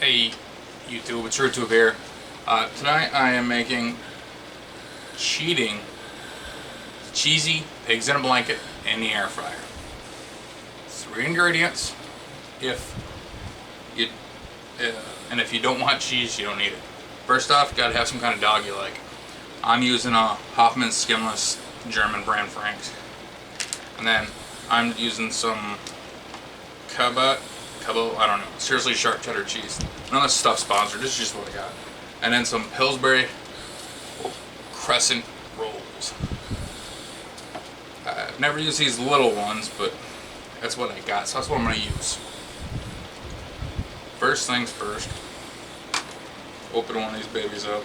Hey YouTube, it's RootTube here. Tonight I am making cheesy pigs in a blanket in the air fryer. 3 ingredients. If you and if you don't want cheese, you don't need it. First off, you gotta have some kind of dog you like. I'm using a Hoffman skinless German brand Franks, and then I'm using some Cabo, I don't know, seriously sharp cheddar cheese. None of this stuff sponsored, this is just what I got. And then some Pillsbury crescent rolls. I've never used these little ones, but that's what I got, so that's what I'm going to use. First things first, open one of these babies up.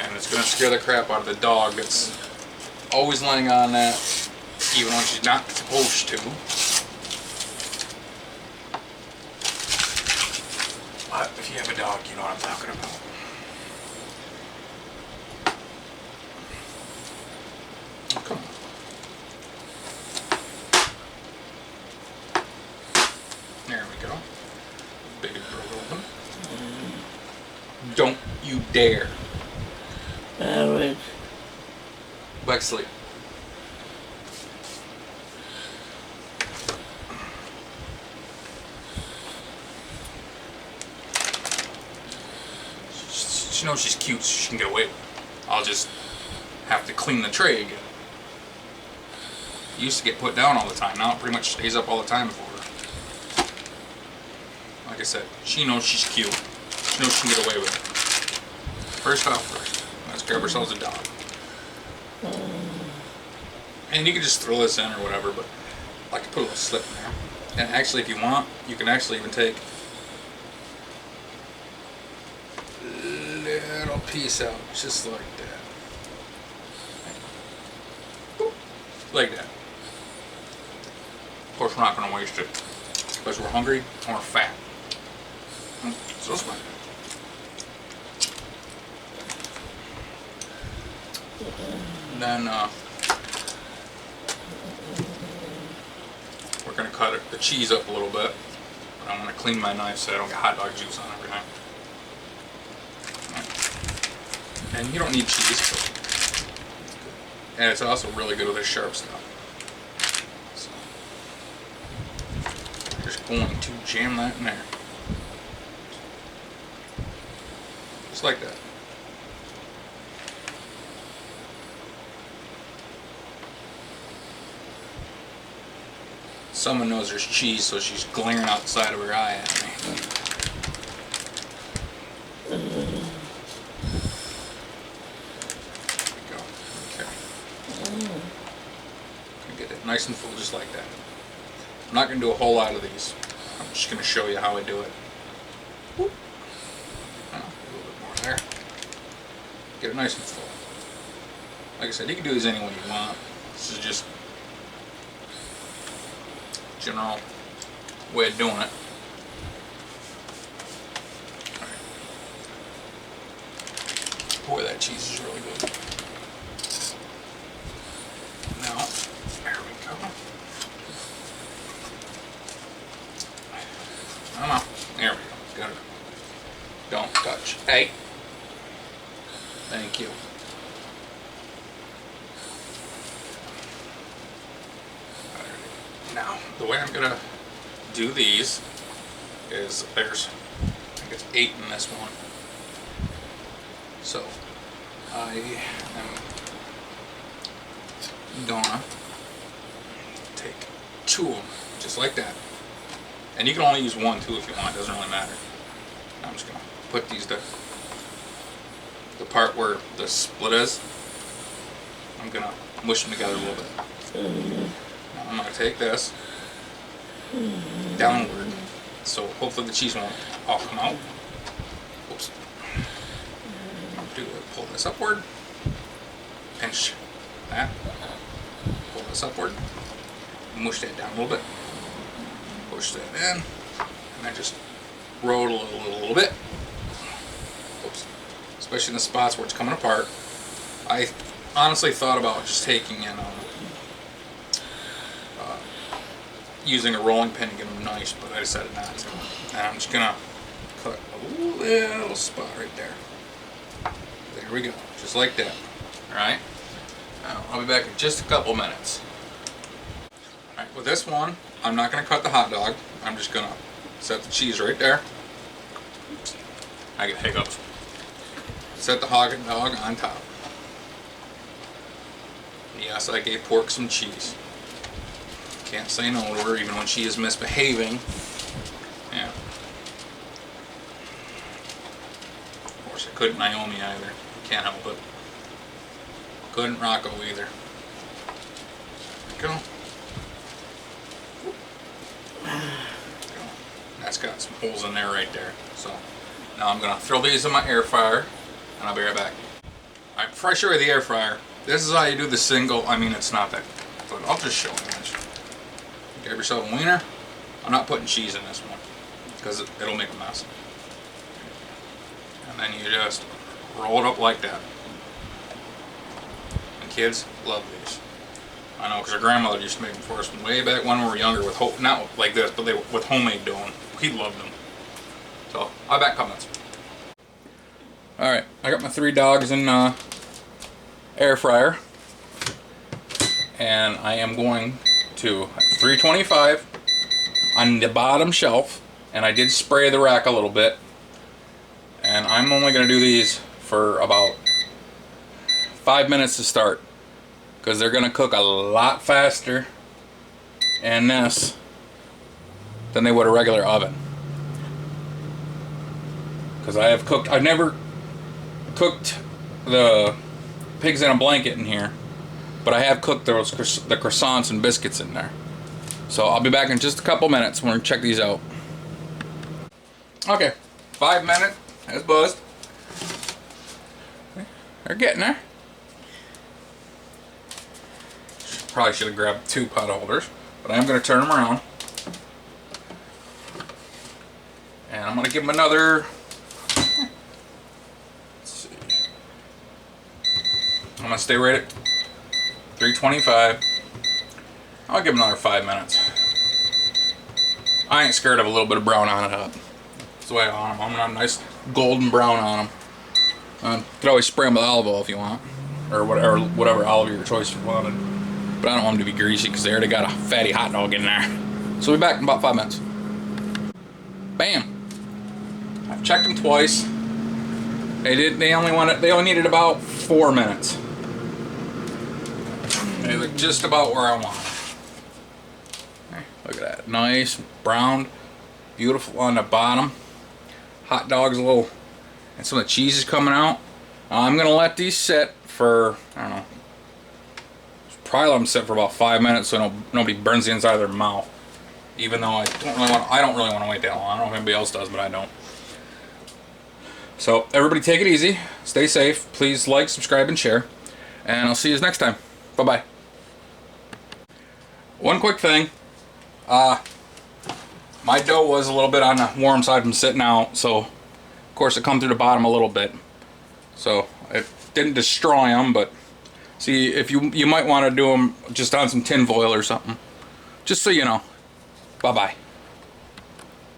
And it's going to scare the crap out of the dog that's always laying on that, even when she's not supposed to. But if you have a dog, you know what I'm talking about. Oh, come on. There we go. Baby broke open. Don't you dare. Alright. Back to sleep. She knows she's cute, so she can get away with it. I'll just have to clean the tray again. It used to get put down all the time. Now it pretty much stays up all the time for her. Like I said, she knows she's cute. She knows she can get away with it. First off first, let's grab ourselves a dog. And you can just throw this in or whatever, but I like to put a little slip in there. And actually, if you want, you can actually even take a little piece out, just like that. Boop. Like that. Of course, we're not going to waste it, because we're hungry and we're fat. So it's fine. And then we're going to cut the cheese up a little bit. But I'm going to clean my knife so I don't get hot dog juice on everything. And you don't need cheese, but and it's also really good with this sharp stuff. So I'm just going to jam that in there. Just like that. Someone knows there's cheese, so she's glaring outside of her eye at me. Get it nice and full, just like that. I'm not going to do a whole lot of these. I'm just going to show you how I do it. Whoop. A little bit more there. Get it nice and full. Like I said, you can do these any way you want. This is just general way of doing it. Boy, that cheese is really good. Now, there we go. Come on. There we go. Got it. Don't touch. Hey. Thank you. Now, the way I'm gonna do these is there's, I think it's 8 in this one. So, I am gonna take 2 of them, just like that. And you can only use 1 too if you want, it doesn't really matter. I'm just gonna put these to the part where the split is. I'm gonna mush them together a little bit. Now I'm gonna take this downward, so hopefully the cheese won't all come out. Oops. Pull this upward, pinch that, pull this upward, mush that down a little bit, push that in, and then just roll it a little bit. Oops. Especially in the spots where it's coming apart. I honestly thought about just taking in using a rolling pin to get them nice, but I decided not to. And I'm just gonna cut a little spot right there. There we go, just like that. All right. Now, I'll be back in just a couple minutes. All right, with this one, I'm not gonna cut the hot dog. I'm just gonna set the cheese right there. Oops. I get hiccups. Set the hot dog on top. Yes, I gave pork some cheese. Can't say no to her even when she is misbehaving. Yeah. Of course, I couldn't Naomi either. Can't help it. Couldn't Rocco either. There we go. That's got some holes in there right there. So now I'm gonna throw these in my air fryer, and I'll be right back. All right, before I show you the air fryer, this is how you do the single. I mean, it's not that, but I'll just show you. Grab yourself a wiener. I'm not putting cheese in this one because it'll make a mess. And then you just roll it up like that. And kids love these. I know because our grandmother used to make them for us way back when we were younger with not like this, but with homemade dough. We loved them. So I'll be back comments. All right, I got my 3 dogs in air fryer, and I am going to 325 on the bottom shelf, and I did spray the rack a little bit, and I'm only going to do these for about 5 minutes to start because they're going to cook a lot faster in this than they would a regular oven. Because I've never cooked the pigs in a blanket in here, but I have cooked the croissants and biscuits in there. So I'll be back in just a couple minutes. We're gonna check these out. Okay, 5 minutes. That's buzzed. They're getting there. Probably should have grabbed 2 pot holders, but I'm gonna turn them around. And I'm gonna give them another, let's see. I'm gonna stay right at 325. I'll give them another 5 minutes. I ain't scared of a little bit of brown on it up. That's the way I want them. I'm gonna have a nice golden brown on them. You could always spray them with olive oil if you want, or whatever olive of your choice you wanted. But I don't want them to be greasy because they already got a fatty hot dog in there. So we'll be back in about 5 minutes. Bam! I've checked them twice. They only needed about 4 minutes. They look just about where I want them. Okay, look at that, nice brown, beautiful on the bottom. Hot dog's a little, and some of the cheese is coming out. I'm gonna let these sit for, I don't know, probably let them sit for about 5 minutes so nobody burns the inside of their mouth. Even though I don't really want to wait that long. I don't know if anybody else does, but I don't. So everybody take it easy, stay safe, please like, subscribe, and share, and I'll see you next time. Bye-bye. One quick thing, my dough was a little bit on the warm side from sitting out, so of course it come through the bottom a little bit. So it didn't destroy them, but see, if you might want to do them just on some tin foil or something, just so you know. Bye-bye.